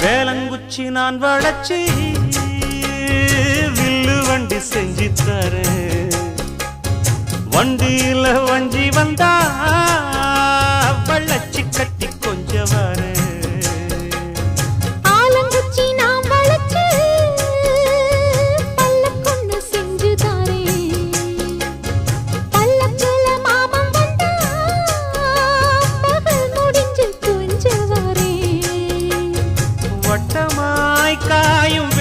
வேலங்குச்சி நான் வளச்சி வில்லு வண்டி செஞ்சு தரேன். வண்டியில வஞ்சி வந்தா வள்ளச்சி கட்டி கொஞ்ச வரேன். ஆலங்குச்சி நான் வளச்சு பல்லக்கொன்னு செஞ்சு தரேன். பல்லக்குல மாமன் வந்தா பகல் முடிஞ்சு கொஞ்ச வரேன். வட்டமாய் காயும்